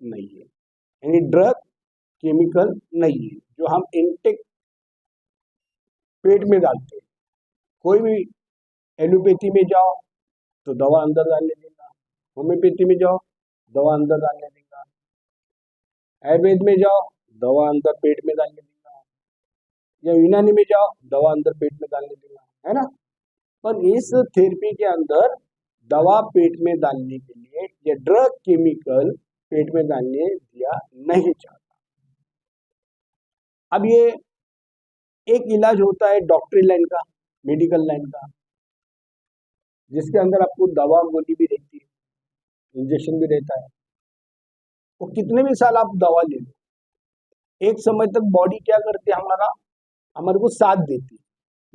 नहीं है, यानी ड्रग केमिकल नहीं है जो हम इनटेक पेट में डालते हैं। कोई भी एलोपैथी में जाओ तो दवा अंदर डालने देगा, होम्योपैथी में जाओ दवा अंदर डालने देगा, आयुर्वेद में जाओ दवा अंदर पेट में डालने देगा, या यूनानी में जाओ दवा अंदर पेट में डालने देगा, है ना। पर इस थेरेपी के अंदर दवा पेट में डालने के लिए या ड्रग केमिकल पेट में डालने दिया नहीं चाहता। अब ये एक इलाज होता है डॉक्टरी लाइन का, मेडिकल लाइन का, जिसके अंदर आपको दवा गोली भी रहती है, इंजेक्शन भी रहता है। वो कितने भी साल आप दवा ले लो, एक समय तक बॉडी क्या करती है, हमारे को साथ देती है,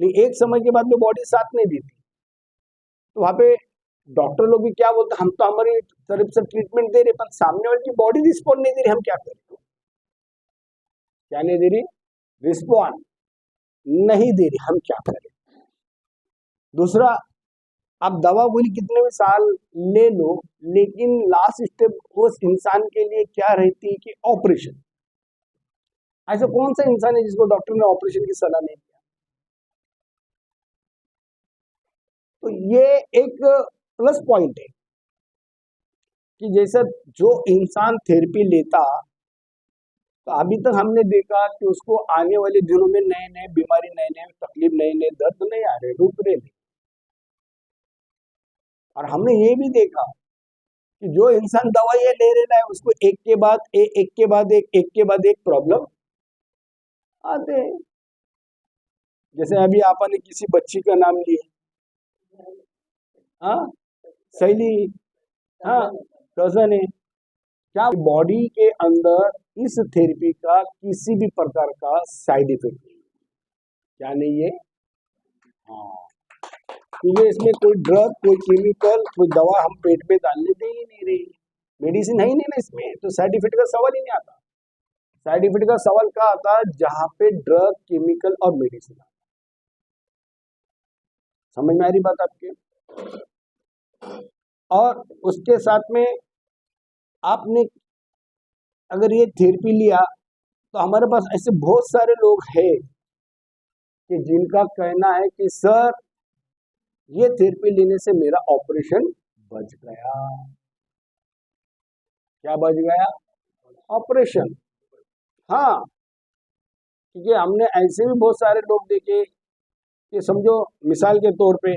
लेकिन एक समय के बाद में बॉडी साथ नहीं देती। तो वहां पे डॉक्टर लोग भी क्या बोलते हैं, हम तो हमारी तरफ से ट्रीटमेंट दे रहे, पर सामने वाले की बॉडी रिस्पॉन्ड नहीं दे रही, हम क्या करें? क्या नहीं दे रही? रिस्पॉन्ड नहीं दे रही, हम क्या करें? दूसरा, आप दवा गोली कितने भी साल ले लो, लेकिन लास्ट स्टेप उस इंसान के लिए क्या रहती है कि ऑपरेशन। ऐसा कौन सा इंसान है जिसको डॉक्टर ने ऑपरेशन की सलाह नहीं दिया? तो ये एक प्लस पॉइंट है कि जैसे जो इंसान थेरेपी लेता, तो अभी तक हमने देखा कि उसको आने वाले दिनों में नए नए बीमारी, नए नए तकलीफ, नए नए दर्द नहीं आ रहे, रुक रहे नहीं। और हमने ये भी देखा कि जो इंसान दवाइयां ले रहा है उसको एक के बाद एक के बाद एक प्रॉब्लम आते हैं। जैसे अभी आपने किसी बच्ची का नाम लिया, हाँ शैली, हाँ कजन है, क्या बॉडी के अंदर इस थेरेपी का किसी भी प्रकार का साइड इफेक्ट नहीं, क्या नहीं है? हाँ, क्योंकि इसमें कोई ड्रग, कोई केमिकल, कोई दवा हम पेट में डालने दे ही नहीं रही, मेडिसिन है ही नहीं ना इसमें, तो साइड इफेक्ट का सवाल ही नहीं आता। साइड इफेक्ट का सवाल क्या आता है? जहां पे ड्रग, केमिकल और मेडिसिन आता। समझ में आ रही बात आपके? और उसके साथ में आपने अगर ये थेरेपी लिया, तो हमारे पास ऐसे बहुत सारे लोग हैं कि जिनका कहना है कि सर ये थेरेपी लेने से मेरा ऑपरेशन बच गया। क्या बच गया? ऑपरेशन। हाँ, क्योंकि हमने ऐसे भी बहुत सारे लोग देखे कि समझो मिसाल के तौर पे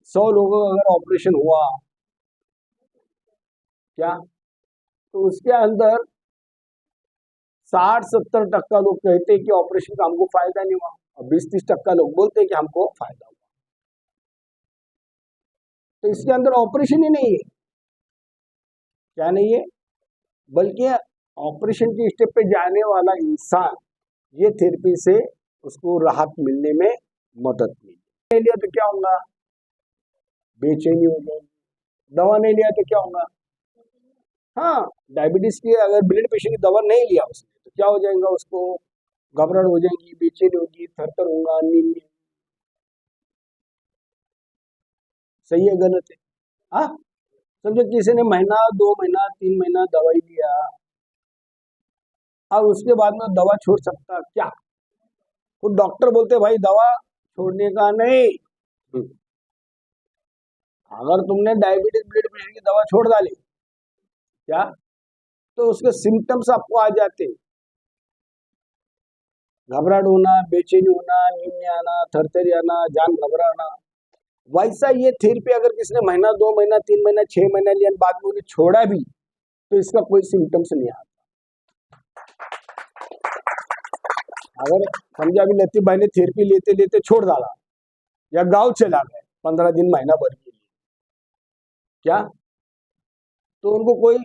100 लोगों का अगर ऑपरेशन हुआ, क्या, तो उसके अंदर 60-70% लोग कहते हैं कि ऑपरेशन का हमको फायदा नहीं हुआ, और 20-30% लोग बोलते हैं कि हमको फायदा हुआ। तो इसके अंदर ऑपरेशन ही नहीं है, क्या नहीं है, बल्कि ऑपरेशन के स्टेप पे जाने वाला इंसान ये थेरेपी से उसको राहत मिलने में मदद मिली। नहीं लिया तो क्या होगा? बेचैनी हो जाएगी। दवा नहीं लिया तो क्या होगा? हाँ, डायबिटीज की अगर ब्लड प्रेशर की दवा नहीं लिया उसने तो क्या हो जाएगा? उसको घबराहट हो जाएगी, बेचैनी होगी, थरथर होगा, नींद में। सही है गलत है? हाँ, समझो किसी ने महीना, 2 महीना, 3 महीना दवाई लिया, और उसके बाद में दवा छोड़ सकता क्या? तो डॉक्टर बोलते भाई दवा छोड़ने का नहीं। अगर तुमने डायबिटीज, ब्लड प्रेशर की दवा छोड़ डाली, क्या, तो उसके सिम्टम्स आपको आ जाते, घबराहट होना, बेचैनी होना, नींद में आना, थरथरी आना, जान घबराना। वैसा ये थेरेपी अगर किसी ने महीना, 2 महीना, 3 महीना, 6 महीना लिया, बाद में उन्हें छोड़ा भी, तो इसका कोई सिम्टम्स नहीं आता। अगर समझा अभी लतीफ भाई ने थेरेपी लेते लेते छोड़ डाला, या गांव चला गए 15 दिन, महीना भर के लिए, क्या, तो उनको कोई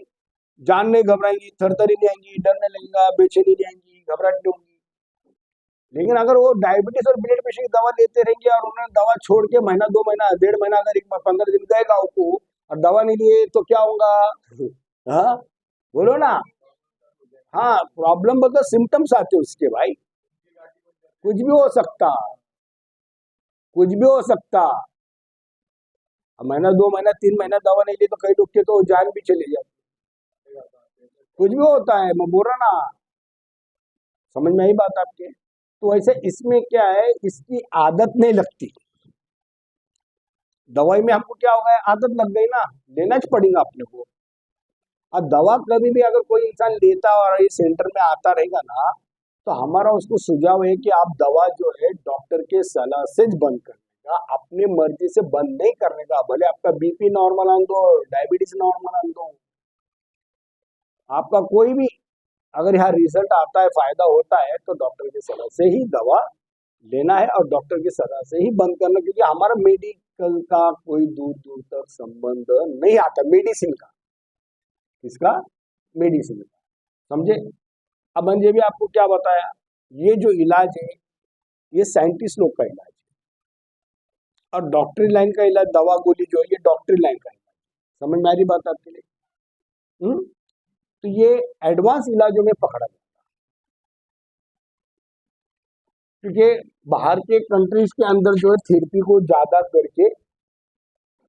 जान नहीं घबराएंगी, थरथरी नहीं आएंगी, डर नहीं लगेगा, बेचैनी नहीं आएंगी, घबराहट नहीं होगी। लेकिन अगर वो डायबिटीज और ब्लड प्रेशर की दवा लेते रहेंगे और उन्होंने दवा छोड़ के महीना, 2 महीना, 1.5 महीना, अगर 15 दिन गए गाँव को और दवा नहीं लिए, तो क्या होगा? हाँ बोलो ना। हाँ, प्रॉब्लम मतलब सिम्टम्स आते हैं उसके भाई, कुछ भी हो सकता, कुछ भी हो सकता। महीना, 2 महीना, 3 महीना दवा नहीं ली तो कई लोग के तो जान भी चले जाते। कुछ भी होता है, मैं बोल रहा ना, समझ में आई बात आपके। तो ऐसे इसमें क्या है, इसकी आदत नहीं लगती। दवाई में हमको क्या हो गया, आदत लग गई ना, लेना ही पड़ेगा अपने को। अब दवा कभी भी अगर कोई इंसान लेता और इस सेंटर में आता रहेगा ना, तो हमारा उसको सुझाव है कि आप दवा जो है डॉक्टर के सलाह से बंद करने का, अपनी मर्जी से बंद नहीं करने का। भले आपका बीपी नॉर्मल आन दो, डायबिटीज नॉर्मल आन दो, आपका कोई भी अगर यहाँ रिजल्ट आता है, फायदा होता है, तो डॉक्टर की सलाह से ही दवा लेना है और डॉक्टर की सलाह से ही बंद करना। क्योंकि हमारा मेडिकल का कोई दूर दूर तक संबंध नहीं आता, मेडिसिन का। किसका? मेडिसिन का, समझे। अब मैंने भी आपको क्या बताया, ये जो इलाज है ये साइंटिस्ट लोग का इलाज है, और डॉक्टरी लाइन का इलाज, दवा गोली जो है ये डॉक्टरी लाइन का इलाज। समझ में आ रही बात आपके लिए? तो ये एडवांस इलाजों में पकड़ा जाता है, क्योंकि बाहर के कंट्रीज के अंदर जो है थेरेपी को ज्यादा करके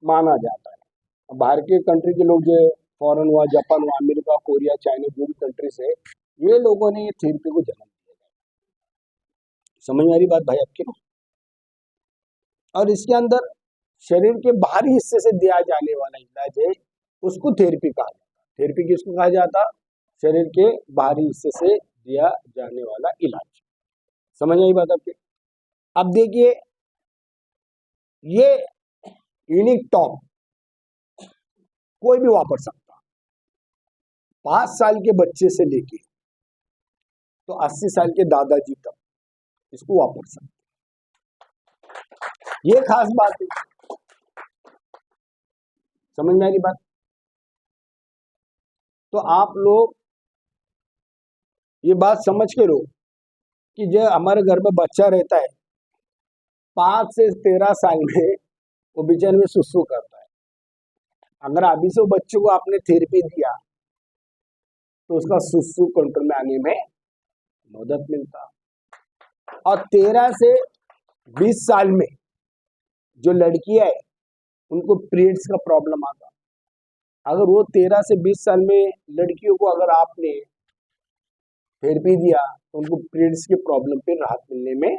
माना जाता है। बाहर के कंट्री के लोग जो फॉरेन हुआ, जापान हुआ, अमेरिका, कोरिया, चाइना, जो भी कंट्रीज है, ये लोगों ने ये थेरेपी को जन्म दिया। समझ में आ रही बात भाई आपकी ना? और इसके अंदर शरीर के बाहरी हिस्से से दिया जाने वाला इलाज है, उसको थेरेपी कहा जाता है। थेरेपी किसको कहा जाता? शरीर के बाहरी हिस्से से दिया जाने वाला इलाज। समझ आई बात आपकी? अब देखिए, ये यूनिक टॉप कोई भी वापर सकता, 5 साल के बच्चे से लेके तो 80 साल के दादाजी तक इसको वापर सकते। ये खास बात है, समझ में आ रही बात? तो आप लोग ये बात समझ के लो कि जो हमारे घर में बच्चा रहता है 5 से 13 साल में, वो बेचारे में सुसु करता है। अगर अभी से बच्चों को आपने थेरेपी दिया तो उसका सुसु कंट्रोल में आने में मदद मिलता। और 13 से 20 साल में जो लड़कियां है उनको पीरियड्स का प्रॉब्लम आता। अगर वो 13 से 20 साल में लड़कियों को अगर आपने थेरेपी दिया तो उनको पीरियड्स के प्रॉब्लम पे राहत मिलने में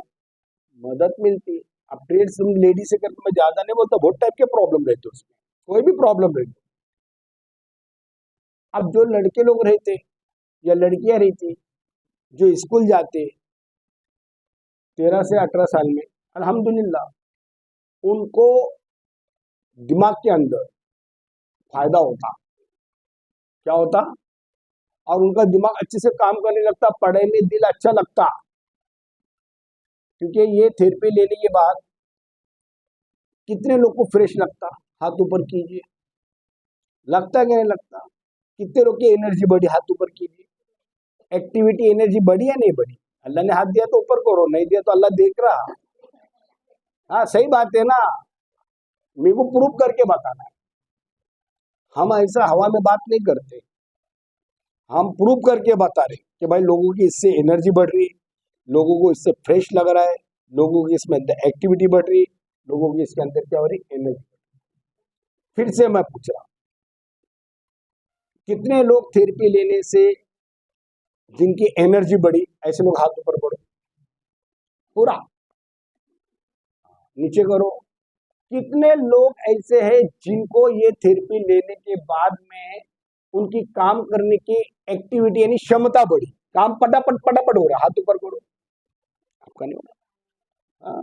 मदद मिलती। अब पीरियड्स लेडी से करके मैं ज्यादा नहीं बोलता, बहुत टाइप के प्रॉब्लम रहते उसमें, कोई भी प्रॉब्लम रहती। अब जो लड़के लोग रहते या लड़कियां रहती जो स्कूल जाते 13 से 18 साल में, अल्हम्दुलिल्लाह उनको दिमाग के अंदर फायदा होता। क्या होता? और उनका दिमाग अच्छे से काम करने लगता, पढ़ाई में दिल अच्छा लगता। क्योंकि ये थेरेपी लेने के बाद कितने लोग को फ्रेश लगता? हाथ ऊपर कीजिए, लगता कि नहीं लगता? कितने लोग की एनर्जी बढ़ी? हाथ ऊपर कीजिए। एक्टिविटी एनर्जी बढ़ी या नहीं बढ़ी? अल्लाह ने हाथ दिया तो ऊपर करो, नहीं दिया तो अल्लाह देख रहा। हाँ सही बात है ना, मेरे को प्रूव करके बताना है। हम ऐसा हवा में बात नहीं करते, हम प्रूव करके बता रहे कि भाई लोगों की इससे एनर्जी बढ़ रही है, लोगों को इससे फ्रेश लग रहा है, लोगों की इसमें अंदर एक्टिविटी बढ़ रही है, लोगों की इसके अंदर क्या हो रही? एनर्जी। फिर से मैं पूछ रहा हूं, कितने लोग थेरेपी लेने से जिनकी एनर्जी बढ़ी? ऐसे लोग हाथ ऊपर करो, पूरा नीचे करो। कितने लोग ऐसे हैं जिनको ये थेरेपी लेने के बाद में उनकी काम करने की एक्टिविटी यानी क्षमता बढ़ी, काम पटापट पटापट हो रहा? हाथ ऊपर करो, आपका नहीं होगा। हाँ?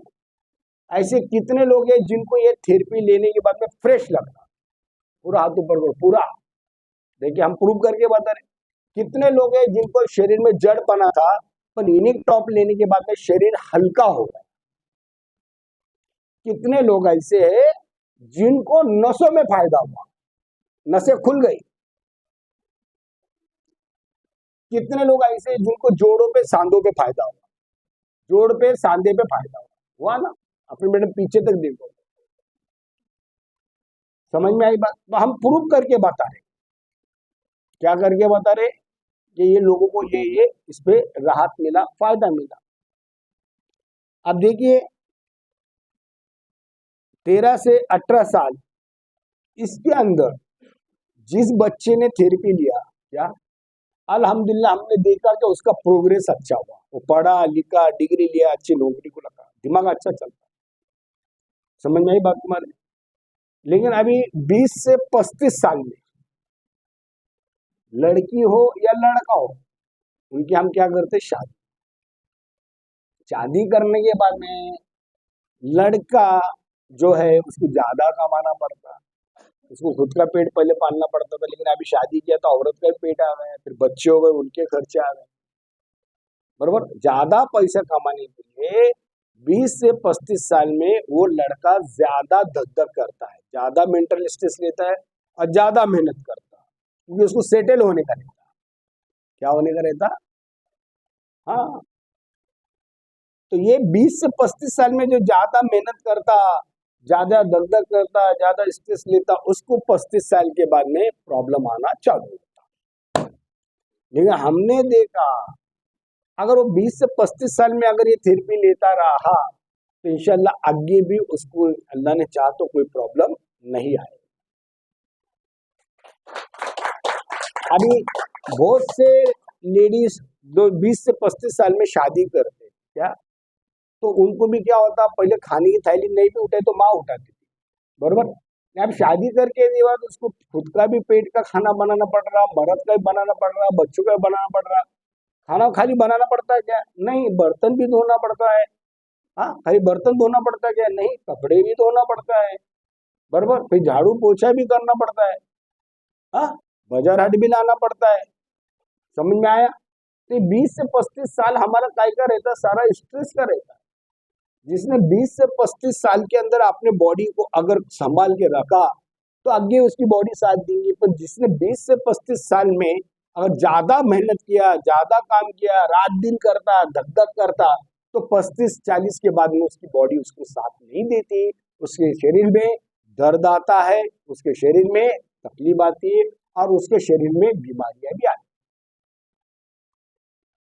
ऐसे कितने लोग हैं जिनको ये थेरेपी लेने के बाद में फ्रेश लगता? पूरा हाथ ऊपर करो, पूरा। देखिए हम प्रूव करके बता रहे। कितने लोग हैं जिनको शरीर में जड़ पना था, पर यूनिक टॉप लेने के बाद में शरीर हल्का हो गया? कितने लोग ऐसे हैं जिनको नसों में फायदा हुआ, नसें खुल गई? कितने लोग ऐसे हैं जिनको जोड़ों पे सांधों पे फायदा हुआ? जोड़ पे सांधे पे फायदा हुआ ना? अपने बेटे पीछे तक देखो, समझ में आई बात? तो हम प्रूव करके बता रहे। क्या करके बता रहे? कि ये लोगों को ये इस पे राहत मिला, फायदा मिला। अब देखिए 13 से 18 साल, इसके अंदर जिस बच्चे ने थेरेपी लिया, क्या अल्हम्दुलिल्लाह हमने देखा कि उसका प्रोग्रेस अच्छा हुआ, वो पढ़ा लिखा, डिग्री लिया, अच्छी नौकरी को लगा, दिमाग अच्छा चलता। समझ में आई बात तुम्हारे? लेकिन अभी 20 से 35 साल में लड़की हो या लड़का हो, उनकी हम क्या करते, शादी। शादी करने के बाद में लड़का जो है उसको ज्यादा कमाना पड़ता, उसको खुद का पेट पहले पालना पड़ता था, लेकिन अभी शादी किया तो औरत का पेट आ गया, फिर बच्चे हो गए, उनके खर्चे आ गए, बरोबर। ज्यादा पैसा कमाने के लिए 20 से 35 साल में वो लड़का ज्यादा धक धक करता है, ज्यादा मेंटल स्ट्रेस लेता है और ज्यादा मेहनत करता है, क्योंकि उसको सेटल होने का रहता है। क्या होने का रहता? हाँ। तो ये 20 से 35 साल में जो ज्यादा मेहनत करता, ज्यादा दग दग करता, ज्यादा स्ट्रेस लेता, उसको 35 साल के बाद में प्रॉब्लम आना चालू होता। लेकिन हमने देखा अगर वो 20 से 35 साल में अगर ये थेरेपी लेता रहा तो इंशाल्लाह आगे भी उसको अल्लाह ने चाहा तो कोई प्रॉब्लम नहीं आए। अभी बहुत से लेडीज जो 20 से 35 साल में शादी करते क्या, तो उनको भी क्या होता, पहले खाने की थैली नहीं भी उठाए तो माँ उठाती थी, बरोबर। अब शादी करके के बाद उसको खुद का भी पेट का खाना बनाना पड़ रहा, मर्द का भी बनाना पड़ रहा, बच्चों का भी बनाना पड़ रहा। खाना खाली बनाना पड़ता है क्या? नहीं, बर्तन भी धोना पड़ता है। हाँ, खाली बर्तन धोना पड़ता है क्या? नहीं, कपड़े भी धोना पड़ता है, बरोबर। फिर झाड़ू पोछा भी करना पड़ता है। हाँ, बाजार हाट भी लाना पड़ता है। समझ में आया? तो 20 से 35 साल हमारा काय का रहता है, सारा स्ट्रेस का रहता है। जिसने 20 से 35 साल के अंदर अपने बॉडी को अगर संभाल के रखा तो आगे उसकी बॉडी साथ देंगी। पर जिसने 20 से 35 साल में अगर ज्यादा मेहनत किया, ज्यादा काम किया, रात दिन करता, धक धक करता, तो 35-40 के बाद में उसकी बॉडी उसको साथ नहीं देती, उसके शरीर में दर्द आता है, उसके शरीर में तकलीफ आती है और उसके शरीर में बीमारियां भी आती,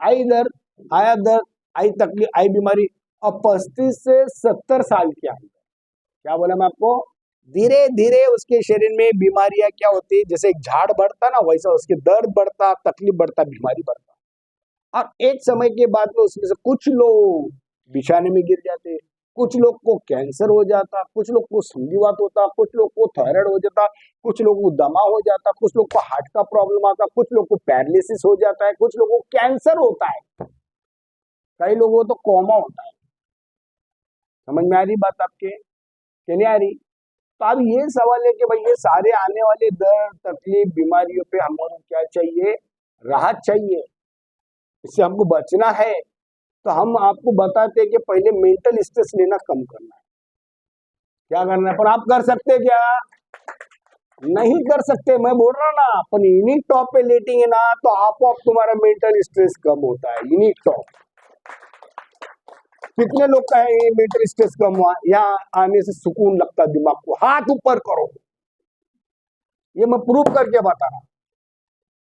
आई दर्द, आया दर्द, आई तकलीफ, आई बीमारी। और 35 से 70 साल के अंदर क्या बोला मैं आपको, धीरे धीरे उसके शरीर में बीमारियां क्या होती है, जैसे एक झाड़ बढ़ता ना वैसा उसके दर्द बढ़ता, तकलीफ बढ़ता, बीमारी बढ़ता। और एक समय के बाद में उसमें से कुछ लोग बिछाने में गिर जाते, कुछ लोग को कैंसर हो जाता, कुछ लोग को संधिवात होता, कुछ लोग को थायराइड हो जाता, कुछ लोग को दमा हो जाता, कुछ लोग को हार्ट का प्रॉब्लम आता, कुछ लोग को पैरालिसिस हो जाता है, कुछ लोगों को कैंसर होता है, कई लोगों को तो कोमा होता है। समझ में आ रही बात आपके कि नहीं आ रही? तो अब ये सवाल है कि भाई ये सारे आने वाले दर्द, तकलीफ, बीमारियों पे हमको क्या चाहिए, राहत चाहिए, इससे हमको बचना है। तो हम आपको बताते हैं कि पहले मेंटल स्ट्रेस लेना कम करना है। क्या करना है? पर आप कर सकते क्या? नहीं कर सकते, मैं बोल रहा ना, अपन यूनिक टॉप पे लेटेंगे ना तो आपको तुम्हारा मेंटल स्ट्रेस कम होता है। यूनिक टॉप कितने लोग का है ये मेंटल स्ट्रेस कम हुआ, यहाँ आने से सुकून लगता है दिमाग को, हाथ ऊपर करो, ये मैं प्रूफ करके बता रहा,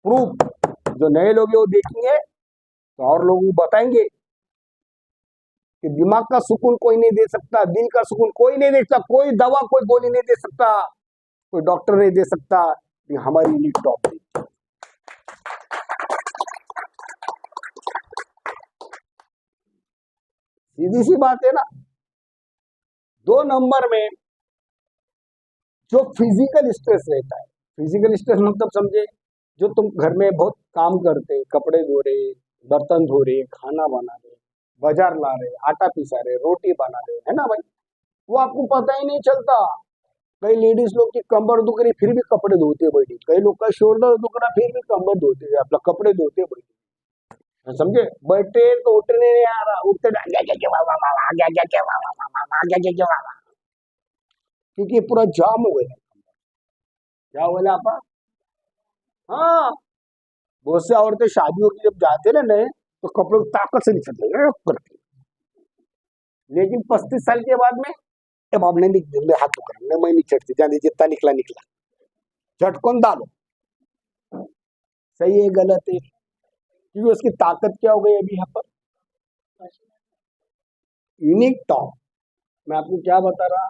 प्रूफ। जो नए लोग हैं वो देखेंगे तो और लोगों को बताएंगे कि दिमाग का सुकून कोई नहीं दे सकता, दिल का सुकून कोई नहीं दे सकता, कोई दवा कोई गोली नहीं दे सकता, कोई डॉक्टर नहीं दे सकता, ये हमारी यूनिक टॉप है। सीधी सी बात है ना। 2 नंबर में जो फिजिकल स्ट्रेस रहता है, फिजिकल स्ट्रेस मतलब समझे, जो तुम घर में बहुत काम करते, कपड़े धो रहे, बर्तन धो रहे, खाना बना रहे, बाजार ला रहे, आटा पिसा रहे, रोटी बना रहे, है ना भाई, वो आपको पता ही नहीं चलता। कई लेडीज लोग की कमर दुख रही फिर भी कपड़े धोते बैठी, कई लोग का शोल्डर दुख रहा फिर भी कमर धोते, अपना कपड़े धोते बैठी, समझे। बैठे तो उठने नहीं आ रहा, उठते क्योंकि पूरा जाम हो गया। क्या बोला आपा? हाँ, बहुत से औरतें शादियों की जब जाते ना नए तो कपड़े को ताकत से निचलते करती, लेकिन 35 साल के बाद में अब आपने हाथ दुख रहा, मैं नहीं चढ़ती, जाने जितना निकला निकला, झटकोन डालो। सही है गलत है? क्योंकि उसकी ताकत क्या हो गई अभी यहाँ पर, यूनिक टॉप। मैं आपको क्या बता रहा,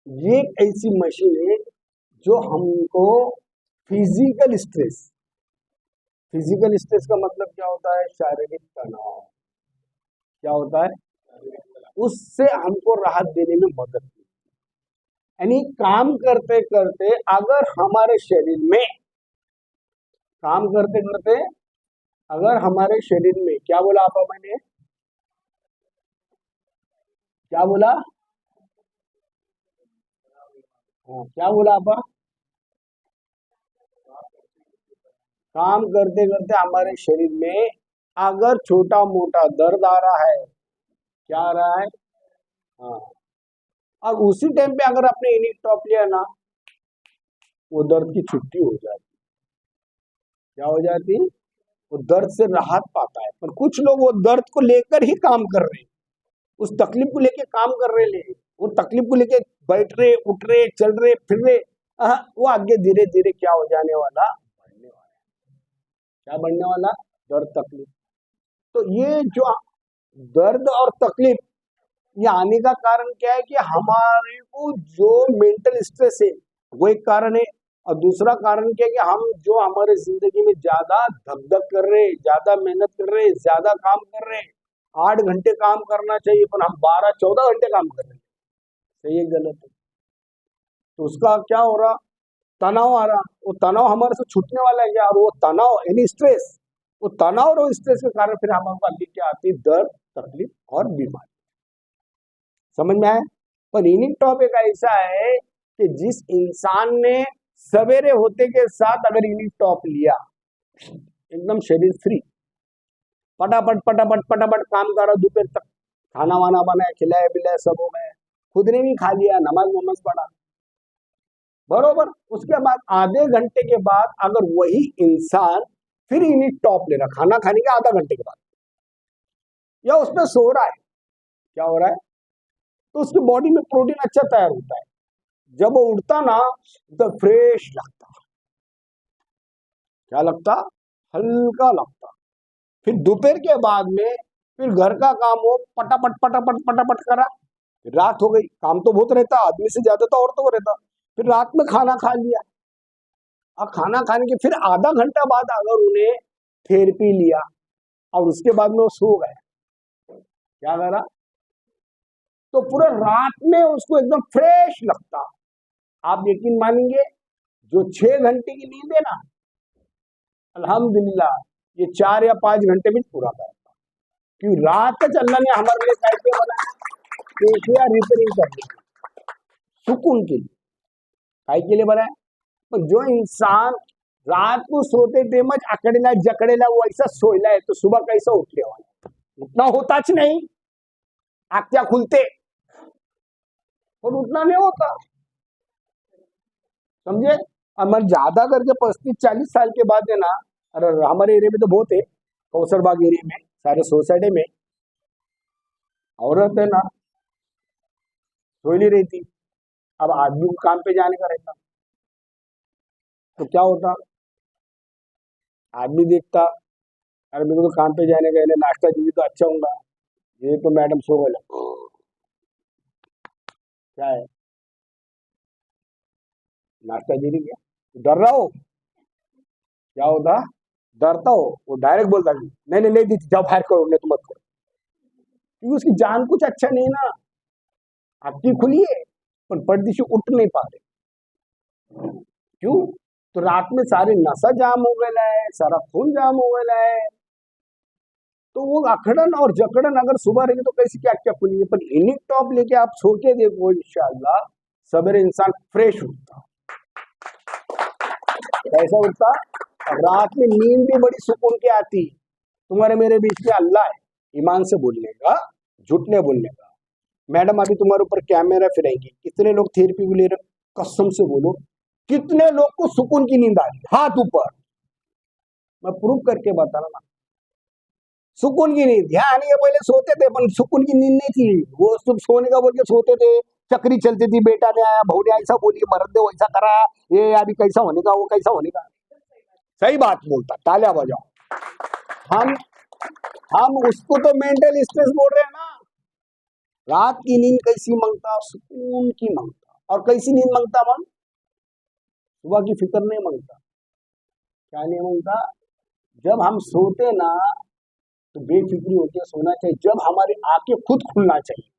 ये एक ऐसी मशीन है जो हमको फिजिकल स्ट्रेस, फिजिकल स्ट्रेस का मतलब क्या होता है? शारीरिक तनाव। क्या होता है? उससे हमको राहत देने में मदद मिलती है। यानी काम करते करते अगर हमारे शरीर में, काम करते करते अगर हमारे शरीर में, क्या बोला आपा मैंने? क्या बोला? हाँ, क्या बोला आपा? काम करते करते हमारे शरीर में अगर छोटा मोटा दर्द आ रहा है, क्या आ रहा है? हाँ, और उसी टाइम पे अगर आपने इनिक टॉप लिया ना, वो दर्द की छुट्टी हो जाती। क्या हो जाती? वो दर्द से राहत पाता है। पर कुछ लोग वो दर्द को लेकर ही काम कर रहे हैं, उस तकलीफ को लेके काम कर रहे हैं, वो तकलीफ को लेके बैठ रहे, उठ रहे, चल रहे, फिर रहे। वो आगे धीरे धीरे क्या हो जाने वाला? बढ़ने वाला। क्या बढ़ने वाला? दर्द, तकलीफ। तो ये जो दर्द और तकलीफ, ये आने का कारण क्या है? कि हमारे को जो मेंटल स्ट्रेस है वो एक कारण है, और दूसरा कारण क्या है? कि हम जो हमारे जिंदगी में ज्यादा धक धक कर रहे हैं, ज्यादा मेहनत कर रहे हैं, ज्यादा काम कर रहे हैं। 8 घंटे काम करना चाहिए पर हम 12-14 घंटे काम कर रहे हैं। सही है, गलत है? तो उसका क्या हो रहा? तनाव आ रहा। वो तनाव हमारे से छूटने वाला है क्या? और वो तनाव यानी स्ट्रेस, वो तनाव और स्ट्रेस के कारण फिर हमारे पास क्या आती है? दर्द, तकलीफ और बीमारी। समझ में आया? पर इनिक टॉप एक ऐसा है कि जिस इंसान ने सवेरे होते के साथ अगर इनिक टॉप लिया, एकदम शरीर फ्री, फटाफट फटाफट फटाफट काम करा, दोपहर तक खाना वाना बनाया, खिलाया पिलाया, सब हो गया, खुद ने भी खा लिया, नमाज नमाज पढ़ा, बरोबर। उसके बाद आधे घंटे के बाद अगर वही इंसान फिर इनिक टॉप ले रहा, खाना खाने के आधा घंटे के बाद, या उसमें सो रहा है, क्या हो रहा है? तो उसकी बॉडी में प्रोटीन अच्छा तैयार होता है। जब वो उठता ना तो फ्रेश लगता। क्या लगता? हल्का लगता। फिर दोपहर के बाद में फिर घर का काम हो, पटापट पटापट पटापट करा, फिर रात हो गई। काम तो बहुत रहता, आदमी से ज्यादा तो औरतों को रहता। फिर रात में खाना खा लिया, और खाना खाने के फिर आधा घंटा बाद अगर उन्हें थेरेपी लिया और उसके बाद में वो सो गए, क्या करा? तो पूरा रात में उसको एकदम फ्रेश लगता। आप यकीन मानेंगे, जो 6 घंटे की नींद है ना, अल्हम्दुलिल्लाह ये 4 या 5 घंटे में पूरा करता। क्यों? रात तक अल्लाह ने हमारे लिए कैसे बनाया? पेशियां रिपेयरिंग करने के लिए, सुकून के लिए, काय के लिए बनाया? पर जो इंसान रात को सोते टेमच अकड़ेला जकड़ेला वैसा सोयला है, तो सुबह कैसा उठने वाला? उठना होताच नहीं, आख्या खुलते, और उठना नहीं होता। समझे? और ज्यादा करके 35-40 साल के बाद है ना, अरे हमारे एरिया में तो बहुत है, कौसरबाग एरिया में, सारे सोसाइटी में औरत है ना, सोई नहीं रहती। अब आदमी को काम पे जाने का रहता, तो क्या होता? आदमी देखता, अरे मेरे को तो काम पे जाने का है, नाश्ता दीजिए तो अच्छा होगा, ये तो मैडम सो गए। क्या है? नाश्ता दे रही क्या? डर रहा हो? क्या होता? डरता हो? वो डायरेक्ट बोलता नहीं नहीं नहीं दी, जाओ बाहर करो, नहीं तो मत करो। क्योंकि उसकी जान कुछ अच्छा नहीं ना, आपकी खुली है पर परदेशी उठ नहीं पा रहे। क्यों? तो रात में सारे नसा जाम हो गया है, सारा खून जाम हो गया है। तो वो अखड़न और जकड़न अगर सुबह रहेगी तो कैसे क्या क्या खुली है? पर इनिक टॉप लेके आप सो के देखो, इंशाल्लाह सवेरे इंसान फ्रेश उठता। कैसा उठता? रात में नींद भी बड़ी सुकून की आती। तुम्हारे मेरे बीच में अल्लाह है, ईमान से बोलने का, झूठ नहीं बोलने का। मैडम अभी तुम्हारे ऊपर कैमरा फिरेंगी, कितने लोग थेरेपी को ले रहे? कसम से बोलो, कितने लोग को सुकून की नींद आ रही? हाथ ऊपर, मैं प्रूव करके बता रहा ना। सुकून की नींद, ध्यान आने के पहले सोते थे पर सुकून की नींद नहीं थी। वो सिर्फ सोने का बोल के सोते थे, चक्री चलती थी, बेटा ने आया, बहू ने ऐसा बोली, मर्द ने वैसा करा, ये अभी कैसा होने का, वो कैसा होने का। सही बात बोलता, तालियां बजाओ। हम हम उसको तो मेंटल स्ट्रेस बोल रहे हैं ना। रात की नींद कैसी मांगता? सुकून की मांगता। और कैसी नींद मांगता मन? सुबह की फिक्र नहीं मांगता। क्या नहीं मांगता? जब हम सोते ना तो बेफिक्री होती है, सोना चाहिए। जब हमारी आंखें खुद खुलना चाहिए,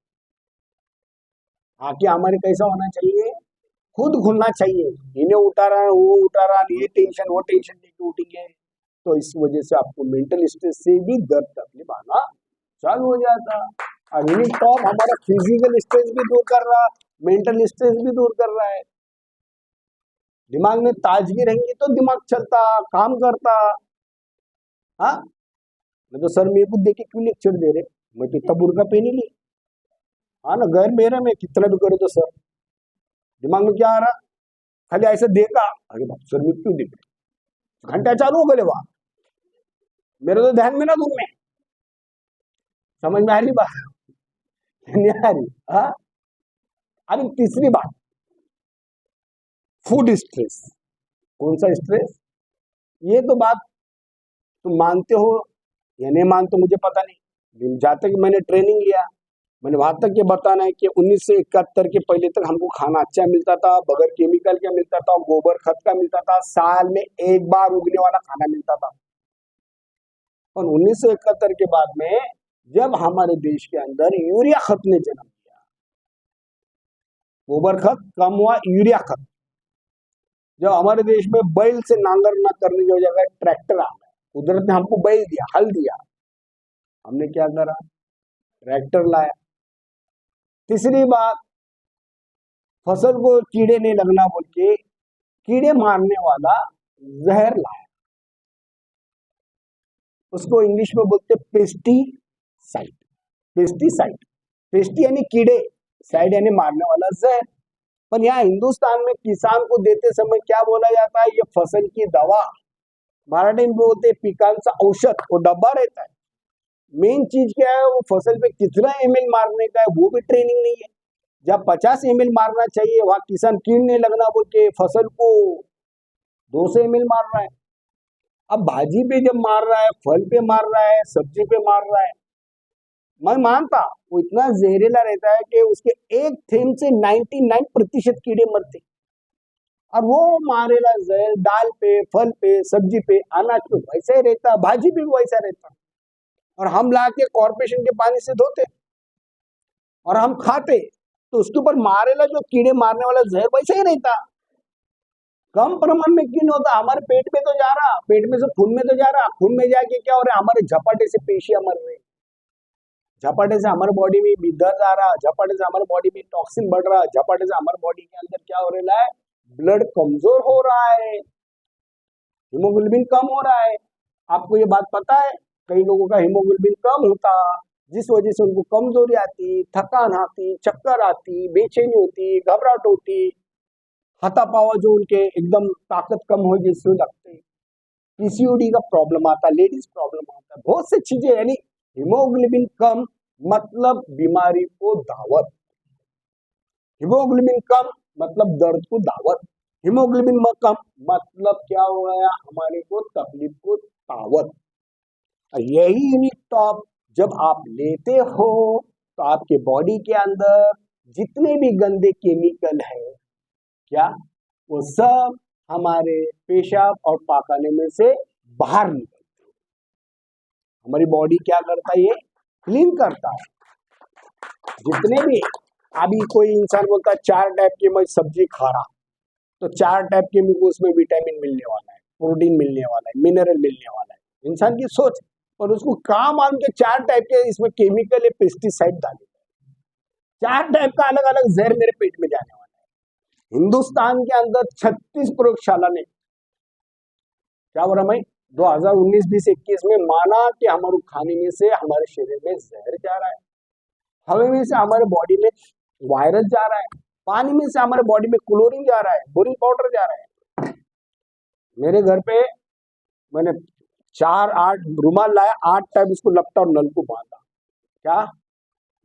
आंखें हमारे कैसा होना चाहिए, खुद खुलना चाहिए। इन्हें उठा रहा है, वो उठा रहा है, ये टेंशन वो टेंशन लेके उठेंगे, तो इस वजह से आपको मेंटल स्ट्रेस से भी दर्द तकलीफ आना चालू हो जाता। और इन्हीं टॉप हमारा फिजिकल स्ट्रेस भी दूर कर रहा, मेंटल स्ट्रेस भी दूर कर रहा है। दिमाग में ताजगी रहेंगी तो दिमाग चलता, काम करता। हाँ, मैं तो सर मेरे को देख के क्यों लेक्चर दे रहे, मैं तो इतना बुर्का पहन ही नहीं। हाँ ना, घर मेरा, मैं कितना भी करूँ तो सर दिमाग में क्या आ रहा, खाली ऐसे देखा, अरे बाप सर में क्यों देख रहे, घंटा चालू हो गए वहां, मेरे तो ध्यान में ना दूर में। समझ में आ रही बात, नहीं आ रही? हाँ। अरे तीसरी बात, फूड स्ट्रेस। कौन सा स्ट्रेस? ये तो बात तुम मानते हो या नहीं मानते मुझे पता नहीं, लेकिन जहाँ तक मैंने ट्रेनिंग लिया, मैंने वहां तक ये बताना है कि 1971 के पहले तक हमको खाना अच्छा मिलता था, बगैर केमिकल का मिलता था, गोबर खत का मिलता था, साल में एक बार उगने वाला खाना मिलता था। और 1971 के बाद में जब हमारे देश के अंदर यूरिया खत ने जन्म लिया, गोबर खत कम हुआ, यूरिया खत, जब हमारे देश में बैल से नांगर न करने की जगह ट्रैक्टर आ गया, कुदरत ने हमको बैल दिया, हल दिया, हमने क्या करा, ट्रैक्टर लाया। तीसरी बात, फसल को कीड़े नहीं लगना बोल के कीड़े मारने वाला जहर लाया, उसको इंग्लिश में बोलते पेस्टिसाइड। पेस्टिसाइड, पेस्टी यानी कीड़े, साइड यानी मारने वाला जहर। पर यहाँ हिंदुस्तान में किसान को देते समय क्या बोला जाता है, ये फसल की दवा, मराठी में बोलते पिकांचा औषध, वो डब्बा रहता है। मेन चीज क्या है, वो फसल पे कितना एमएल मारने का है वो भी ट्रेनिंग नहीं है। जब 50 एमएल मारना चाहिए, वहां किसान कीड़ नहीं लगना बोल के फसल को 200 एमएल मार रहा है। अब भाजी पे जब मार रहा है, फल पे मार रहा है, सब्जी पे मार रहा है, मैं मानता वो इतना जहरीला रहता है कि उसके एक थेम से 99% कीड़े मरते, और वो मारेला जहर दाल पे, फल पे, सब्जी पे, अनाज पे वैसा ही रहता, भाजी पे भी वैसा रहता। और हम ला के कॉर्पोरेशन के पानी से धोते और हम खाते, तो उसके ऊपर मारेला जो कीड़े मारने वाला जहर वैसा ही रहता, कम प्रमाण में क्यों होता, हमारे पेट में तो जा रहा, पेट में से खून में तो जा रहा, खून में जाके क्या हो रहा है, हमारे झपाटे से पेशियां मर रही, झपाटे से हमारे बॉडी में भी दर्द आ रहा, झपाटे से हमारे बॉडी में टॉक्सिन बढ़ रहा, झपाटे से हमारे बॉडी के अंदर क्या हो रहा है, ब्लड कमजोर हो रहा है, हीमोग्लोबिन कम हो रहा है। आपको ये बात पता है, कई लोगों का हीमोग्लोबिन कम होता, जिस वजह से उनको कमजोरी आती, थकान आती, चक्कर आती, बेचैनी होती, घबराहट होती, हाथापावा जो उनके एकदम ताकत कम हो जैसे लगते, पीसीओडी का प्रॉब्लम आता, लेडीज प्रॉब्लम आता, बहुत सी चीजें। यानी हीमोग्लोबिन कम मतलब बीमारी को दावत, हीमोग्लोबिन कम मतलब दर्द को दावत, हीमोग्लोबिन कम मतलब क्या हो गया, हमारे को तकलीफ को दावत। यही यूनिट टॉप जब आप लेते हो तो आपके बॉडी के अंदर जितने भी गंदे केमिकल है, क्या वो सब हमारे पेशाब और पाखाने में से बाहर निकलते हैं। हमारी बॉडी क्या करता है, ये क्लीन करता है। जितने भी, अभी कोई इंसान बोलता है 4 टाइप की मैं सब्जी खा रहा, तो 4 टाइप के मेरे को उसमें विटामिन मिलने वाला है, प्रोटीन मिलने वाला है, मिनरल मिलने वाला है, इंसान की सोच। और उसको काम मालूम के 4 टाइप के इसमें केमिकल है, पेस्टिसाइड डाले, 4 टाइप का अलग अलग जहर मेरे पेट में जाने वाला है। हिंदुस्तान के अंदर 36 प्रयोगशाला ने क्या बोला मैं 2019, 20, 21 में माना कि हमारे खाने में से हमारे शरीर में जहर जा रहा है, हवा में से हमारे बॉडी में वायरस जा रहा है, पानी में से हमारे बॉडी में क्लोरीन जा रहा है, बोरिंग पाउडर जा रहा है। मेरे घर पे मैंने 4-8 रुमाल लाया, 8 टाइम इसको लपटा और नल को बांधा। क्या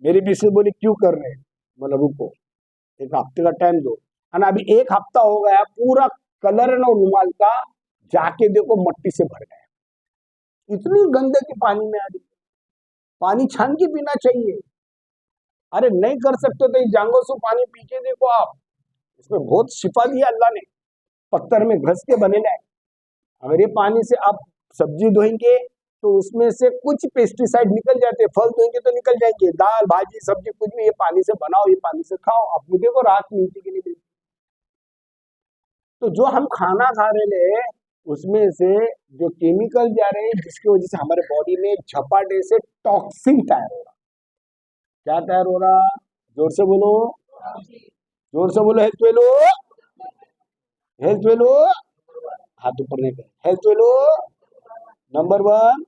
मेरी मिसेज बोली क्यों कर रहे हैं, मतलब रुको एक हफ्ते का टाइम दो। और अभी 1 हफ्ता हो गया, पूरा कलर है ना रुमाल का, जाके देखो मट्टी से भर गया, इतनी गंदगी पानी में आ रही। पानी छान के पीना चाहिए। अरे नहीं कर सकते तो जांगो से पानी पी के देखो आप, इसमें बहुत शिफा दिया अल्लाह ने, पत्थर में घस के बने लाए। अगर ये पानी से आप सब्जी धोएंगे तो उसमें से कुछ पेस्टिसाइड निकल जाते हैं, फल धोएंगे तो निकल जाएंगे, दाल भाजी सब्जी कुछ भी ये पानी से बनाओ, ये पानी से खाओ, अब मुझे को राहत मिलती कि नहीं मिलती। तो जो हम खाना खा रहे हैं उसमें से जो केमिकल जा रहे हैं जिसकी वजह से हमारे बॉडी में झपाटे से टॉक्सिन तैयार हो रहा। क्या तैयार हो रहा? जोर से बोलो, जोर से बोलो। हेल्थ वेलो, हेल्थ वेलो, हाथ ऊपर नहीं कर, हेल्थ वेलो नंबर 1,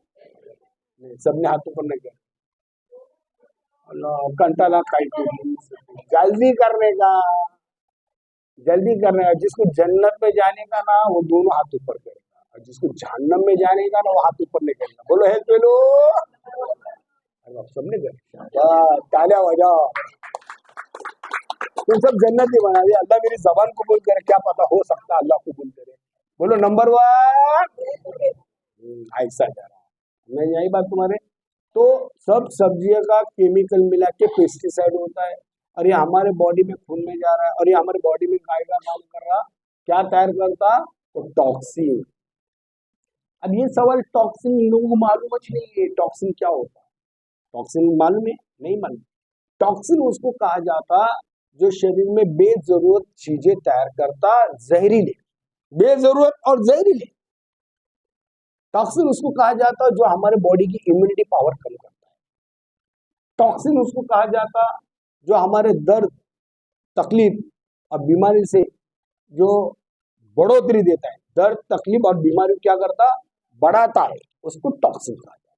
सबने हाथ ऊपर नहीं कर। कंटाला जल्दी करने का, जल्दी करने का। जिसको जन्नत में जाने का ना वो दोनों हाथ ऊपर करेगा, और जिसको जहन्नम में जाने का ना वो हाथ ऊपर नहीं करेगा। बोलो हेल्थ वेलो। अरे आप सबने कर, तालियां बजाओ। तुम सब जन्नत ही बना दिया। अल्लाह मेरी जबान कबूल करे, क्या पता हो सकता है अल्लाह कबूल करे। बोलो नंबर 1। ऐसा जा रहा नहीं, यही बात तुम्हारे। तो सब सब्जियों का केमिकल मिला के पेस्टिसाइड होता है, और ये हमारे बॉडी में खून में जा रहा है, और ये हमारे बॉडी में काय का काम कर रहा, क्या तैयार करता? तो टॉक्सिन। अब ये सवाल टॉक्सिन लोगों को मालूम नहीं है, टॉक्सिन क्या होता है? टॉक्सिन मालूम है? नहीं मालूम। टॉक्सिन उसको कहा जाता जो शरीर में बेजरूरत चीजें तैयार करता, जहरीले, बेजरूरत और जहरीले। टॉक्सिन उसको कहा जाता जो हमारे बॉडी की इम्यूनिटी पावर कम करता है। टॉक्सिन उसको कहा जाता जो हमारे दर्द, तकलीफ और बीमारी से जो बढ़ोतरी देता है, दर्द तकलीफ और बीमारी क्या करता? बढ़ाता है, उसको टॉक्सिन कहा जाता।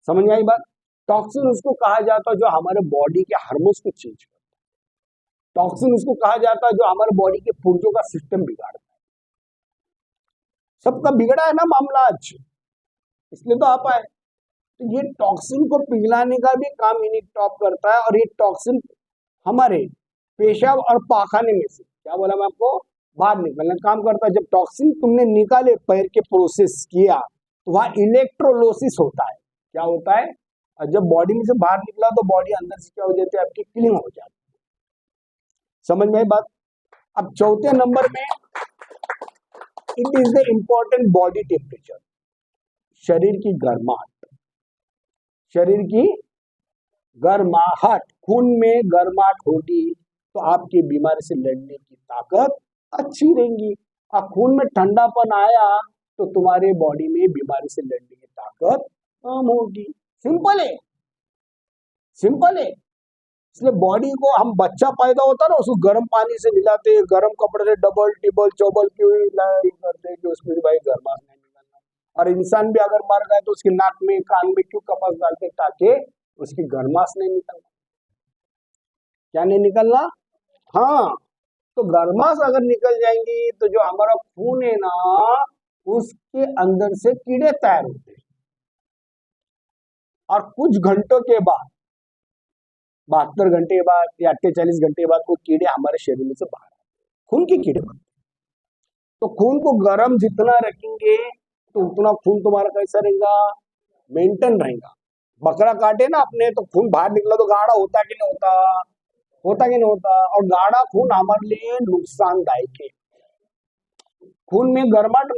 समझ में आई बात? टॉक्सिन उसको कहा जाता जो हमारे बॉडी के हार्मोन्स को चेंज करता है। टॉक्सिन उसको कहा जाता जो हमारे बॉडी के पुर्जों का सिस्टम बिगाड़ता है। सबका बिगड़ा है ना मामला आज, इसलिए तो आप आए। तो ये टॉक्सिन को पिघलाने का भी काम यूनिटॉप करता है, और ये टॉक्सिन हमारे पेशाब और पाखाने में से, क्या बोला मैं आपको, बाहर निकलने काम करता है। जब टॉक्सिन तुमने निकाले, पैर के प्रोसेस किया, तो वहां इलेक्ट्रोलोसिस होता है। क्या होता है? और जब बॉडी में से बाहर निकला तो बॉडी अंदर से क्या हो जाती है? आपकी क्लीन हो जाती है। समझ में आई बात? अब चौथे नंबर में, it is the important body temperature, शरीर की गर्माहट। शरीर की गर्माहट, खून में गर्माहट होगी तो आपकी बीमारी से लड़ने की ताकत अच्छी रहेगी। और खून में ठंडापन आया तो तुम्हारे बॉडी में बीमारी से लड़ने की ताकत कम होगी। सिंपल है, सिंपल है। इसलिए बॉडी को, हम बच्चा पैदा होता ना उसको गर्म पानी से मिलाते, गर्म कपड़े से डबल टिबल चौबल क्यों करते कि उसमें भाई गर्माहट नहीं निकलना। और इंसान भी अगर मर गए तो उसकी नाक में कान में क्यों कपास डालते? ताकि उसकी गर्माहट नहीं निकलना। क्या नहीं निकलना? हाँ, तो गर्माहट अगर निकल जाएंगी तो जो हमारा खून है ना उसके अंदर से कीड़े तैयार होते हैं, और कुछ घंटों के बाद, 72 घंटे के बाद या 48 घंटे के बाद वो कीड़े हमारे शरीर में से बाहर आते हैं, खून के कीड़े बनते हैं। तो खून को गर्म जितना रखेंगे तो उतना खून तुम्हारा कैसा रहेगा? मेंटेन रहेगा। बकरा काटे ना अपने तो खून बाहर निकला तो गाढ़ा होता कि नहीं होता? होता कि नहीं होता? और गाढ़ा खून हमारे लिए नुकसानदायक है। खून में गर्माहट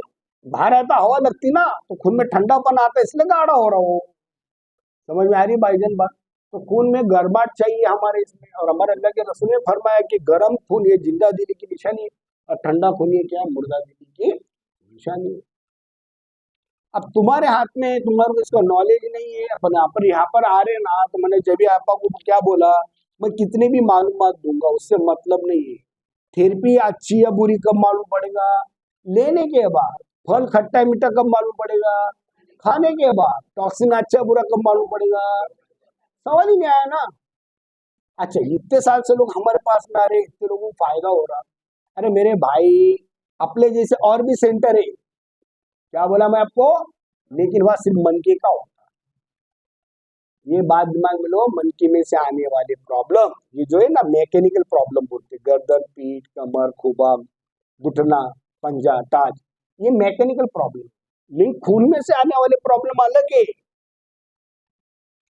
बाहर आता, हवा लगती ना तो खून में ठंडापन आता, इसलिए गाढ़ा हो रहा हो। समझ में आ रही भाईजान बात? तो खून में गर्माहट चाहिए हमारे इसमें, और हमारे अल्लाह के रसूल ने फरमाया कि गर्म खून ये जिंदा दिली की निशानी है, और ठंडा खून ये क्या है? मुर्दा दिली की निशानी है। अब तुम्हारे हाथ में, तुम्हारे को इसका नॉलेज नहीं है, अपन यहाँ पर आ रहे ना, तो मैंने जब भी आपा को क्या बोला, मैं कितने भी मालूमात दूंगा उससे मतलब नहीं है। थेरेपी अच्छी या बुरी कब मालूम पड़ेगा? लेने के बाद। फल खट्टा मीठा कब मालूम पड़ेगा? खाने के बाद। टॉक्सिन अच्छा बुरा कब मालूम पड़ेगा? सवाल ही नहीं आया ना। अच्छा, इतने साल से लोग हमारे पास में आ रहे, इतने लोगों को फायदा हो रहा। अरे मेरे भाई, अपने जैसे और भी सेंटर है, क्या बोला मैं आपको, लेकिन वह सिर्फ मनके का होता है। ये बात दिमाग में लो, मनके में से आने वाले प्रॉब्लम, ये जो है ना मैकेनिकल प्रॉब्लम बोलते, गर्दन, पीठ, कमर, खुबा, घुटना, पंजा, ताज, ये मैकेनिकल प्रॉब्लम। लेकिन खून में से आने वाले प्रॉब्लम अलग है।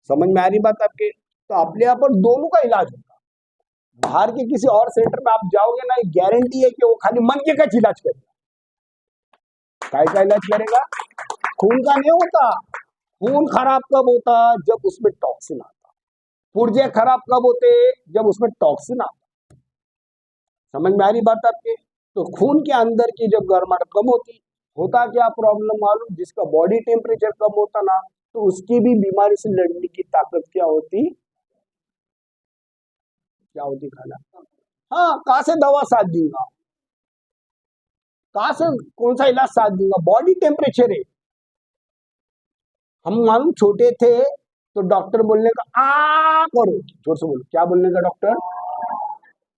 समझ में आ रही बात आपके? तो अपने यहाँ पर दोनों का इलाज होगा। बाहर के किसी और सेंटर में आप जाओगे ना, गारंटी है कि वो खाली मनके का इलाज करेगा। काय का इलाज करेगा? खून का नहीं होता। खून खराब कब होता? जब उसमें टॉक्सिन आता। पुर्जे खराब कब होते? जब उसमें टॉक्सिन आता। समझ में आ रही बात आपके? तो खून के अंदर की जब गर्माहट कम होती, होता क्या प्रॉब्लम मालूम? जिसका बॉडी टेम्परेचर कम होता ना, तो उसकी भी बीमारी से लड़ने की ताकत क्या होती? क्या होती खाना? हाँ, कहाँ से दवा साथ दूंगा? कहाँ से कौन सा इलाज साथ दूंगा? बॉडी टेम्परेचर है। हम मालूम छोटे थे तो डॉक्टर बोलने का आ करो, जोर से बोलो, क्या बोलने का डॉक्टर?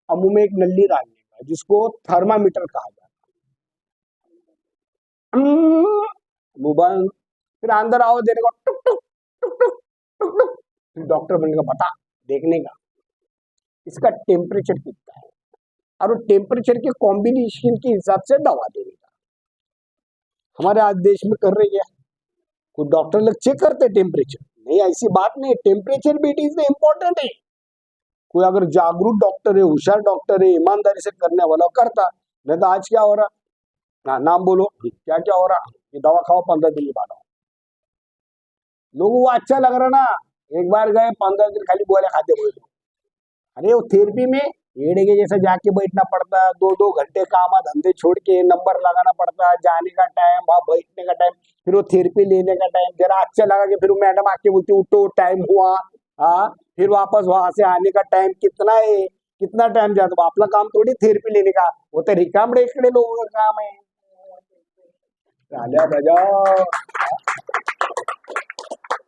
अब मुंह में एक नल्ली डालने का, जिसको थर्मामीटर कहा जाता है। मुंह बंद, फिर अंदर आओ देने को, टुक टुक टुक टुक टुक टुक। फिर डॉक्टर बोलने का बता, देखने का इसका टेम्परेचर कितना है, और वो टेम्परेचर के कॉम्बिनेशन के हिसाब से दवा देने का। हमारे आज देश में कर रही है, कोई डॉक्टर लोग चेक करते टेम्परेचर नहीं, ऐसी बात नहीं। टेम्परेचर भी इट इज द इम्पोर्टेंट है। कोई अगर जागरूक डॉक्टर है, होशियार डॉक्टर है, ईमानदारी से करने वाला करता। नहीं तो आज क्या हो रहा? ना नाम बोलो, क्या क्या हो रहा? ये दवा खाओ, 15 दिन बाद आओ। लोगों को अच्छा लग रहा ना, एक बार गए 15 दिन खाली बोले खाते बोले। अरे वो थेरेपी में एड़े के जैसे जाके बैठना पड़ता है, 2-2 घंटे काम धंधे छोड़ के नंबर लगाना पड़ता है, जाने का टाइम, वहां बैठने का टाइम, फिर वो थेरेपी लेने का टाइम। जरा अच्छा लगा कि फिर वो मैडम आके बोलती उठो टाइम हुआ। हाँ, फिर वापस वहां से आने का टाइम कितना है, कितना टाइम जाता? आपका काम थोड़ी थेरेपी लेने का, वो तो रिकामड़े इकड़े लोगों का काम है। तालियां बजाओ।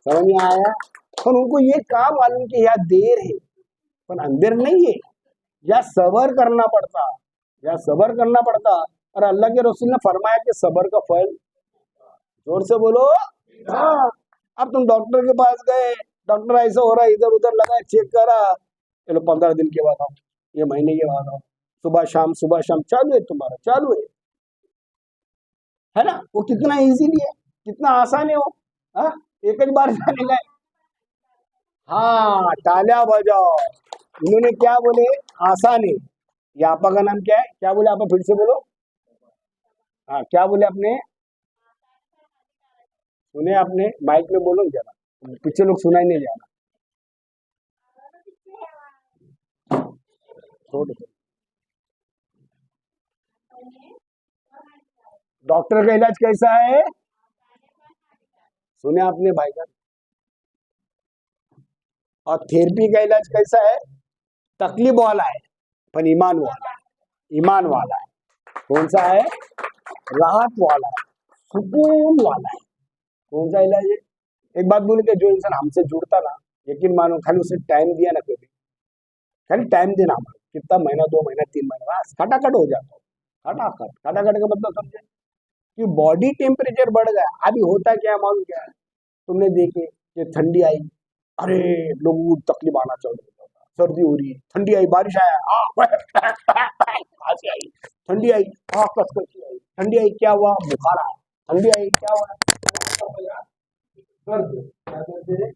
समझ में आया? पर उनको ये काम मालूम कि यार देर है, पर अंदर नहीं है, या सबर करना पड़ता, या सबर करना पड़ता। और अल्लाह के रसूल ने फरमाया कि सबर का फल, जोर से बोलो, हाँ। अब तुम डॉक्टर के पास गए, डॉक्टर ऐसा हो रहा है, इधर उधर लगा, चेक करा, चलो 15 दिन के बाद आओ, ये महीने के बाद आओ, सुबह शाम चालू है, तुम्हारा चालू है ना? वो कितना इजीली है, कितना आसान है वो। हाँ, एक ही बार जाने गए। हाँ, तालियां बजाओ। इन्होंने क्या बोले? आसान है। ये आपा का नाम क्या है? क्या बोले आपा? फिर से बोलो। हाँ, क्या बोले आपने? सुने आपने? माइक में बोलो जरा, पीछे लोग सुनाई नहीं जा रहा। छोड़ दो। डॉक्टर का इलाज कैसा है? सुने आपने भाई का? और थेरेपी का इलाज कैसा है? तकलीफ वाला है, पर ईमान वाला है। ईमान वाला है। कौन सा है? राहत वाला है, सुकून वाला है। कौन सा इलाज है? एक बात बोले कि जो इंसान हमसे जुड़ता ना, यकीन मानो, खाली उसे टाइम दिया ना, कभी खाली टाइम देना, हमारा कितना महीना, 2 महीना, 3 महीना, बस खटाखट हो जाता है। खटाखट, खटाखट का मतलब समझे कि बॉडी टेम्परेचर बढ़ गया। अभी होता क्या है मालूम क्या है? तुमने देखे कि ठंडी आई, अरे लोगों को तकलीफ आना चालू हो जाता, सर्दी हो रही है, ठंडी आई, बारिश आया, खांसी आई, ठंडी आई, कसकसी आई, ठंडी आई, क्या हुआ? बुखार आया, ठंडी आई, क्या हुआ? दर्द। क्या दर्द है?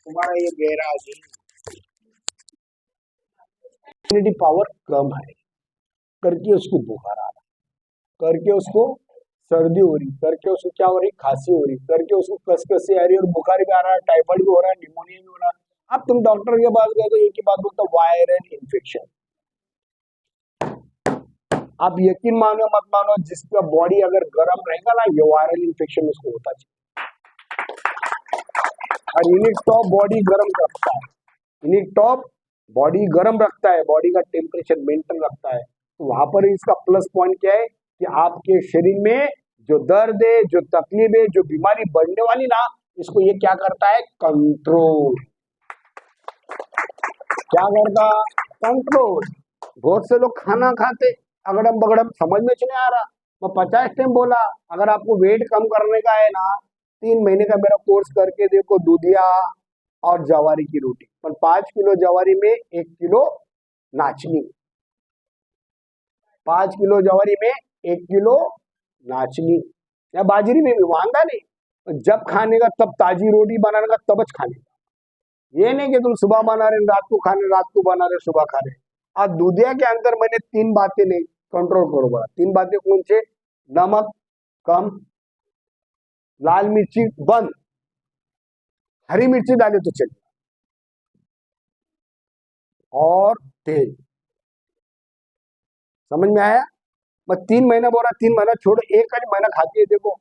तुम्हारा ये गहरा इम्यूनिटी पावर कम है, करके उसको बुखार आ रहा, करके उसको सर्दी हो रही, करके उसको क्या हो रही? खांसी हो रही, करके उसको कसकसी आ रही, और बुखार भी आ रहा है, टाइफाइड भी हो रहा है, निमोनिया भी हो रहा है। अब तुम डॉक्टर के पास गए तो एक ही बात बोलता, वायरल इन्फेक्शन। आप यकीन मानो मत मानो, जिसका बॉडी अगर गर्म रहेगा ना, ये वायरल इन्फेक्शन उसको होता चाहिए। और यूनिट टॉप बॉडी गर्म रखता है, यूनिट टॉप बॉडी गर्म रखता है, बॉडी का टेम्परेचर मेंटेन रखता है। तो वहां पर इसका प्लस पॉइंट क्या है कि आपके शरीर में जो दर्द है, जो तकलीफ है, जो बीमारी बढ़ने वाली ना, इसको ये क्या करता है? कंट्रोल। क्या करता? कंट्रोल। बहुत से लोग खाना खाते अगड़म बगड़म, समझ में नहीं आ रहा। मैं 50 टाइम बोला, अगर आपको वेट कम करने का है ना, 3 महीने का मेरा कोर्स करके देखो, दूधिया और जवारी की रोटी, पर 5 किलो जवारी में 1 किलो नाचनी, 5 किलो जवारी में 1 किलो नाचनी, या बाजरी में भी वांदा नहीं। जब खाने का तब ताजी रोटी बनाने का तबच खाने का, ये नहीं कि तुम सुबह बना रहे रात को खाने, रात को बना रहे सुबह खा रहे। आज दूधिया के अंदर मैंने 3 बातें नहीं, कंट्रोल करो बड़ा। 3 बातें कौन से? नमक, कम, लाल मिर्ची बंद, हरी मिर्ची डाले तो चलिए, और तेल। समझ में आया? मैं 3 महीना बोल रहा, 3 महीना छोड़ो, एक आध महीना खाती है, देखो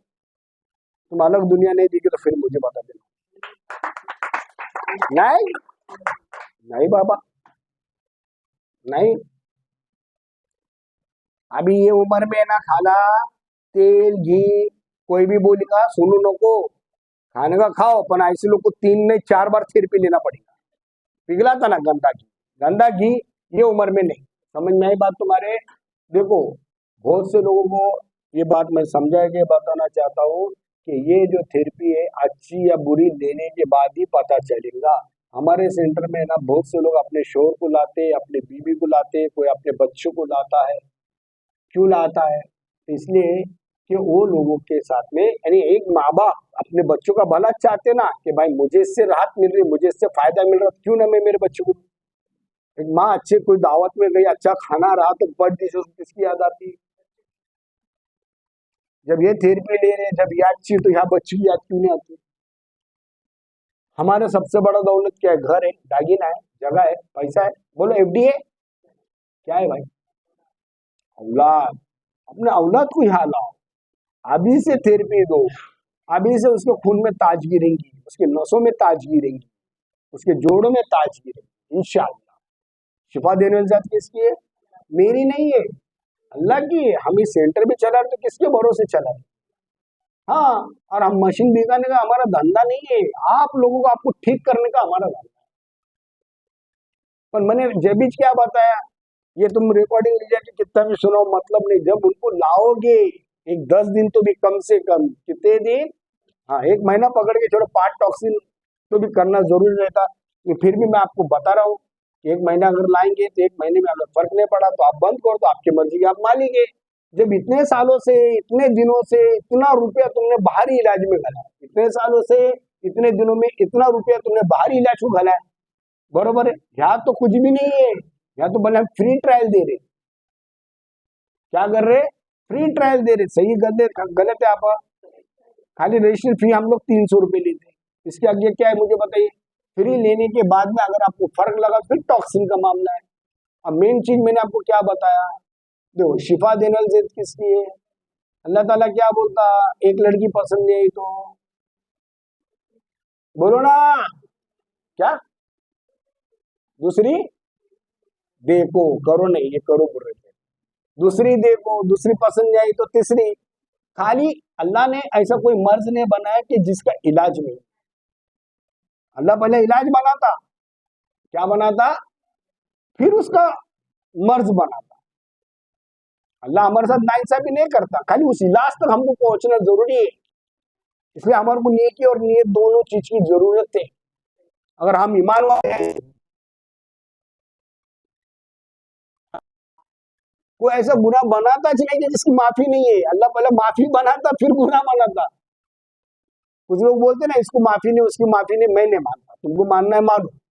तुम अलग दुनिया नहीं दिखी तो फिर मुझे बता देना। नहीं नहीं बाबा, नहीं, अभी ये उम्र में ना खाना तेल घी, कोई भी बोलेगा सुनो नको, खाने का खाओ, पर ऐसे लोग को 3 नहीं 4 बार थेरेपी लेना पड़ेगा। पिघला था ना गंदा घी, गंदा घी ये उम्र में नहीं। समझ में आई बात तुम्हारे? देखो बहुत से लोगों को ये बात मैं समझा के बताना चाहता हूँ कि ये जो थेरेपी है अच्छी या बुरी लेने के बाद ही पता चलेगा। हमारे सेंटर में ना बहुत से लोग अपने शोहर को लाते, अपने बीवी को लाते, कोई अपने बच्चों को लाता है। क्यों लाता है? इसलिए कि वो लोगों के साथ में, यानी एक माँ बाप अपने बच्चों का भला चाहते ना, कि भाई मुझे इससे राहत मिल रही, मुझे इससे फायदा मिल रहा, क्यों ना मैं मेरे बच्चों को। एक माँ अच्छे कोई दावत में गई, अच्छा खाना रहा तो बर्थ डे से किसकी याद आती? जब ये थेरेपी ले रहे, जब याद चाहिए, तो यहाँ बच्चों की याद क्यों नहीं आती? हमारे सबसे बड़ा दौलत क्या है? घर है, दागिना है, जगह है, पैसा है। बोलो एफडी है, क्या है भाई? औलाद। अपने औलाद को यहाँ लाओ, अभी से थेरेपी दो, अभी से उसके खून में ताजगी रहेंगी, उसके नसों में ताजगी रहेंगी, उसके जोड़ों में ताजगी रहेंगी इंशाअल्लाह। शिफा देने वाली जात किसकी है? मेरी नहीं है, अल्लाह की है। हम इस सेंटर में चला तो किसके भरोसे चला? हाँ, और हम मशीन बिगाने का हमारा धंधा नहीं है, आप लोगों को आपको ठीक करने का हमारा धंधा। पर मैंने जब भी क्या बताया, ये तुम रिकॉर्डिंग ले जाके कितना भी सुनाओ मतलब नहीं। जब उनको लाओगे एक 10 दिन तो भी कम से कम, कितने दिन, हाँ 1 महीना पकड़ के छोड़ो, पार्ट टॉक्सिन तो भी करना जरूरी रहता। तो फिर भी मैं आपको बता रहा हूँ कि 1 महीना अगर लाएंगे तो 1 महीने में अगर फर्क नहीं पड़ा तो आप बंद करो, तो आपकी मर्जी की आप मालिक है। जब इतने सालों से, इतने दिनों से इतना रुपया तुमने बाहरी इलाज में घला, इतने सालों से इतने दिनों में इतना रुपया तुमने बाहरी इलाज को घला है, बरोबर है? यहाँ तो कुछ भी नहीं है, यहाँ तो भले हम फ्री ट्रायल दे रहे। क्या कर रहे? फ्री ट्रायल दे रहे। सही गलत गलत है? आप खाली रजिस्ट्रेशन फी हम लोग 300 रुपये लेते हैं, इसके आगे क्या है मुझे बताइए? फ्री लेने के बाद में अगर आपको फर्क लगा फिर टॉक्सिन का मामला है। अब मेन चीज मैंने आपको क्या बताया, देखो शिफा देने वाली जिद किसकी है? अल्लाह ताला क्या बोलता, एक लड़की पसंद नहीं आई तो बोलो ना, क्या दूसरी देखो, करो नहीं, ये करो बोल रहे थे। दूसरी देखो, दूसरी पसंद नहीं आई तो तीसरी। खाली अल्लाह ने ऐसा कोई मर्ज नहीं बनाया कि जिसका इलाज नहीं। अल्लाह पहले इलाज बनाता, क्या बनाता, फिर उसका मर्ज बनाता। अल्लाह हमारे साथ नाइंसाफी नहीं करता, खाली उस इलाज तक हमको पहुंचना जरूरी है। इसलिए हमारे को नेकी और नियत दोनों चीज की जरूरत है। अगर हम ईमान वाले हैं, कोई ऐसा गुनाह बनाता चले कि जिसकी माफी नहीं है, अल्लाह पहले माफी बनाता फिर गुनाह बनाता। कुछ लोग बोलते ना इसको माफी नहीं, उसकी माफी नहीं, मैं नहीं मानता, तुमको मानना है मानो,